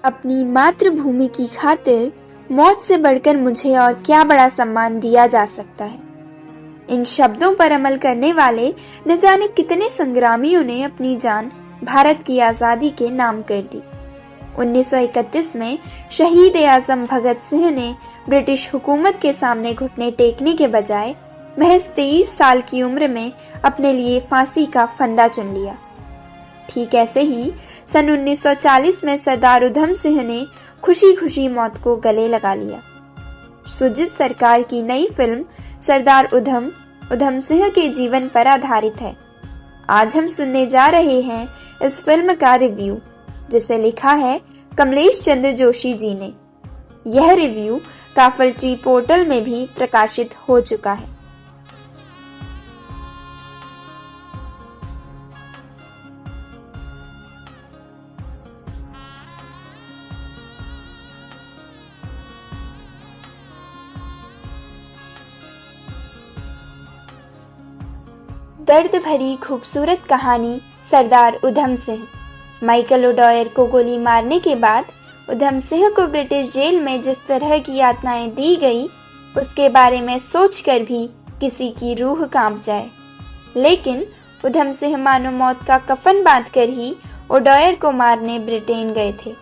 अपनी मातृभूमि की खातिर मौत से बढ़कर मुझे और क्या बड़ा सम्मान दिया जा सकता है। इन शब्दों पर अमल करने वाले न जाने कितने संग्रामियों ने अपनी जान भारत की आज़ादी के नाम कर दी। 1931 में शहीद आज़म भगत सिंह ने ब्रिटिश हुकूमत के सामने घुटने टेकने के बजाय महज 23 साल की उम्र में अपने लिए फांसी का फंदा चुन लिया। ठीक ऐसे ही सन 1940 में सरदार उधम सिंह ने खुशी खुशी मौत को गले लगा लिया। सुजीत सरकार की नई फिल्म सरदार उधम सिंह के जीवन पर आधारित है। आज हम सुनने जा रहे हैं इस फिल्म का रिव्यू, जिसे लिखा है कमलेश चंद्र जोशी जी ने। यह रिव्यू काफल ट्री पोर्टल में भी प्रकाशित हो चुका है। दर्द भरी खूबसूरत कहानी सरदार उधम सिंह। माइकल ओडॉयर को गोली मारने के बाद उधम सिंह को ब्रिटिश जेल में जिस तरह की यातनाएं दी गई, उसके बारे में सोचकर भी किसी की रूह कांप जाए। लेकिन उधम सिंह मानो मौत का कफन बांधकर ही ओडॉयर को मारने ब्रिटेन गए थे।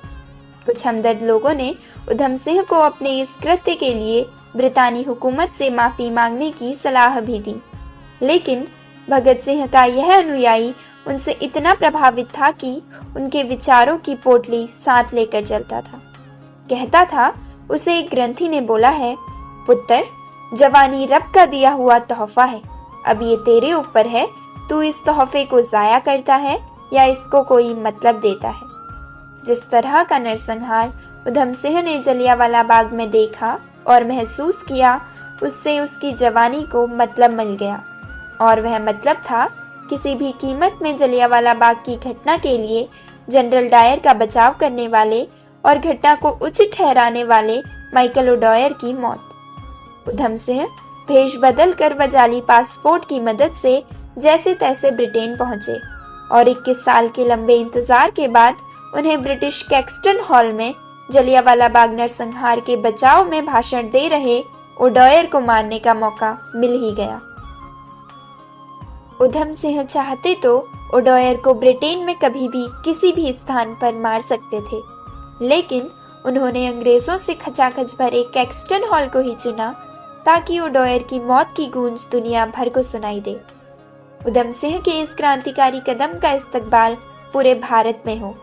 कुछ हमदर्द लोगों ने उधम सिंह को अपने इस कृत्य के लिए ब्रितानी हुकूमत से माफी मांगने की सलाह भी दी, लेकिन भगत सिंह का यह अनुयायी उनसे इतना प्रभावित था कि उनके विचारों की पोटली साथ लेकर चलता था। कहता था, उसे एक ग्रंथी ने बोला है, पुत्र, जवानी रब का दिया हुआ तोहफा है। अब ये तेरे ऊपर है, तू इस तोहफे को जाया करता है या इसको कोई मतलब देता है। जिस तरह का नरसंहार उधम सिंह ने जलियांवाला बाग में देखा और महसूस किया, उससे उसकी जवानी को मतलब मिल गया, और वह मतलब था किसी भी कीमत में जलियांवाला बाग की घटना के लिए जनरल डायर का बचाव करने वाले और घटना को उचित ठहराने वाले माइकल ओडॉयर की मौत। उधम सिंह भेष बदल कर व जाली पासपोर्ट की मदद से जैसे तैसे ब्रिटेन पहुंचे और 21 साल के लंबे इंतजार के बाद उन्हें ब्रिटिश कैक्सटन हॉल में जलियांवाला बाग नरसंहार के बचाव में भाषण दे रहे ओडॉयर को मारने का मौका मिल ही गया। उधम सिंह चाहते तो ओडॉयर को ब्रिटेन में कभी भी किसी भी स्थान पर मार सकते थे, लेकिन उन्होंने अंग्रेजों से खचाखच भरे कैक्सटन हॉल को ही चुना ताकि ओडॉयर की मौत की गूंज दुनिया भर को सुनाई दे। उधम सिंह के इस क्रांतिकारी कदम का इस्तकबाल पूरे भारत में हो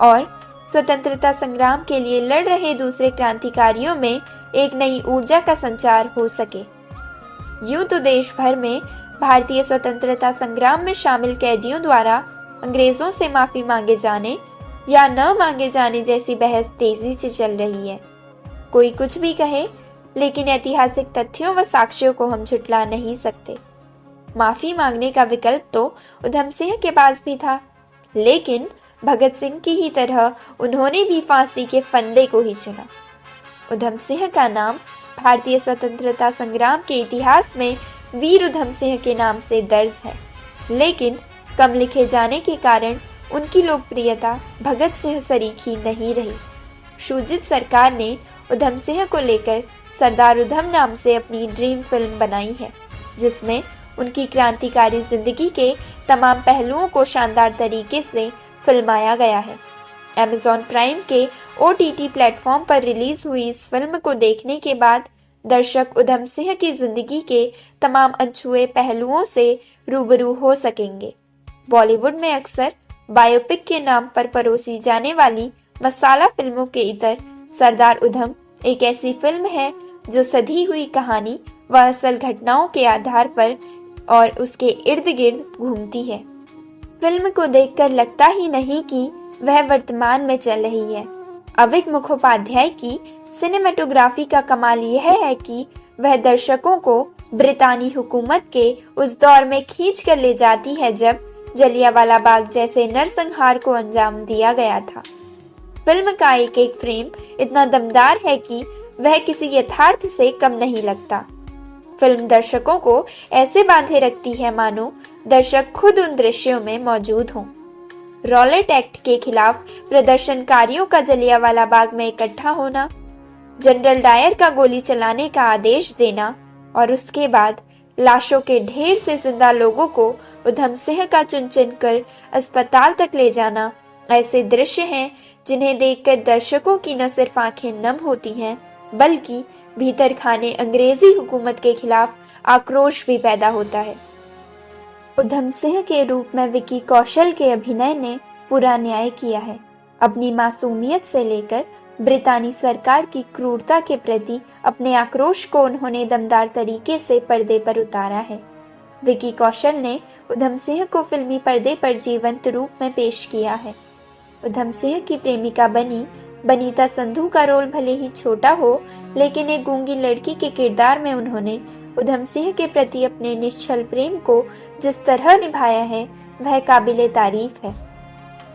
और स्वतंत्रता संग्राम के लिए लड़ रहे दूसरे क्रांतिकारियों में एक नई ऊर्जा का संचार हो सके। यूं तो देश भर में भारतीय स्वतंत्रता संग्राम में शामिल कैदियों द्वारा अंग्रेजों से माफी मांगे जाने या न मांगे जाने जैसी बहस तेजी से चल रही है। कोई कुछ भी कहे, लेकिन ऐतिहासिक तथ्यों व साक्ष्यों को हम झुठला नहीं सकते। माफी मांगने का विकल्प तो उधम सिंह के पास भी था, लेकिन भगत सिंह की ही तरह उन्होंने भी फांसी के फंदे को ही चुना। उधम सिंह का नाम भारतीय स्वतंत्रता संग्राम के इतिहास में वीर उधम सिंह के नाम से दर्ज है, लेकिन कम लिखे जाने के कारण उनकी लोकप्रियता भगत सिंह सरीखी नहीं रही। सुजीत सरकार ने उधम सिंह को लेकर सरदार उधम नाम से अपनी ड्रीम फिल्म बनाई है, जिसमें उनकी क्रांतिकारी जिंदगी के तमाम पहलुओं को शानदार तरीके से फिल्माया गया है। अमेज़न प्राइम के OTT प्लेटफॉर्म पर रिलीज हुई इस फिल्म को देखने के बाद दर्शक उधम सिंह की जिंदगी के तमाम अनछुए पहलुओं से रूबरू हो सकेंगे। बॉलीवुड में अक्सर बायोपिक के नाम पर परोसी जाने वाली मसाला फिल्मों के इतर सरदार उधम एक ऐसी फिल्म है जो सधी हुई कहानी व असल घटनाओं के आधार पर और उसके इर्द गिर्द घूमती है। फिल्म को देखकर लगता ही नहीं कि वह वर्तमान में चल रही है। अविक मुखोपाध्याय की सिनेमेटोग्राफी का कमाल यह है कि वह दर्शकों को ब्रितानी हुकूमत के उस दौर में खींच कर ले जाती है जब जलियांवाला बाग जैसे नरसंहार को अंजाम दिया गया था। फिल्म का एक एक फ्रेम इतना दमदार है कि वह किसी यथार्थ से कम नहीं लगता। फिल्म दर्शकों को ऐसे बांधे रखती है मानो दर्शक खुद उन दृश्यों में मौजूद हों। रॉलेट एक्ट के खिलाफ प्रदर्शनकारियों का जलियांवाला बाग में इकट्ठा होना, जनरल डायर का गोली चलाने का आदेश देना और उसके बाद लाशों के ढेर से जिंदा लोगों को उधम सिंह का चुन चुन कर अस्पताल तक ले जाना ऐसे दृश्य हैं जिन्हें देखकर दर्शकों की न सिर्फ आंखें नम होती हैं बल्कि भीतर खाने अंग्रेजी हुकूमत के खिलाफ आक्रोश भी पैदा होता है। उधम सिंह के रूप में विकी कौशल के अभिनय ने पूरा न्याय किया है। अपनी मासूमियत से लेकर ब्रितानी सरकार की क्रूरता के प्रति अपने आक्रोश को उन्होंने दमदार तरीके से पर्दे पर उतारा है। विकी कौशल ने उधम सिंह को फिल्मी पर्दे पर जीवंत रूप में पेश किया है। उधम सिंह की प्रेमिका बनीता संधू का रोल भले ही छोटा हो, लेकिन एक गूंगी लड़की के किरदार में उन्होंने उधम सिंह के प्रति अपने निश्चल प्रेम को जिस तरह निभाया है वह काबिले तारीफ है।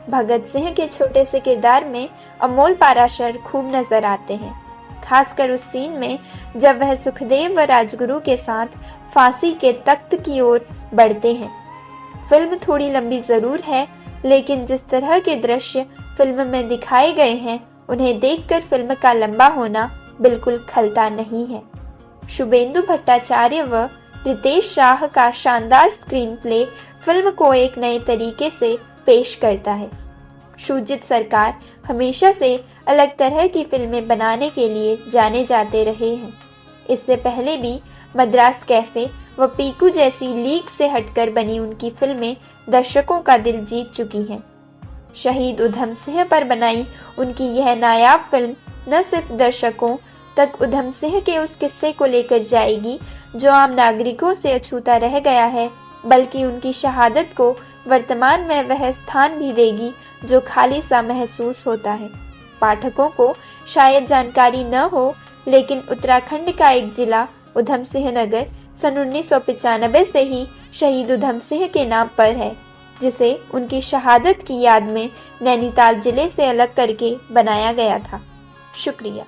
भगत सिंह के छोटे से किरदार में अमोल पाराशर खूब नजर आते हैं, खासकर उस सीन में जब वह सुखदेव व राजगुरु के साथ फांसी के तख्त की ओर बढ़ते हैं। फिल्म थोड़ी लंबी जरूर है, लेकिन जिस तरह के दृश्य फिल्म में दिखाए गए हैं उन्हें देखकर फिल्म का लंबा होना बिल्कुल खलता नहीं है। शुभेंदु भट्टाचार्य व रितेश शाह का शानदार स्क्रीन प्ले फिल्म को एक नए तरीके से पेश करता है। शुजित सरकार हमेशा से अलग तरह की फिल्में बनाने के लिए जाने जाते रहे हैं। इससे पहले भी मद्रास कैफे व पीकू जैसी लीग से हटकर बनी उनकी फिल्में दर्शकों का दिल जीत चुकी हैं। शहीद उधम सिंह पर बनाई उनकी यह नायाब फिल्म न सिर्फ दर्शकों तक उधम सिंह के उस किस्से को लेकर जाएगी जो आम नागरिकों से अछूता रह गया है, बल्कि उनकी शहादत को वर्तमान में वह स्थान भी देगी जो खाली सा महसूस होता है। पाठकों को शायद जानकारी न हो, लेकिन उत्तराखंड का एक जिला उधम सिंह नगर सन 1995 से ही शहीद उधम सिंह के नाम पर है, जिसे उनकी शहादत की याद में नैनीताल जिले से अलग करके बनाया गया था। शुक्रिया।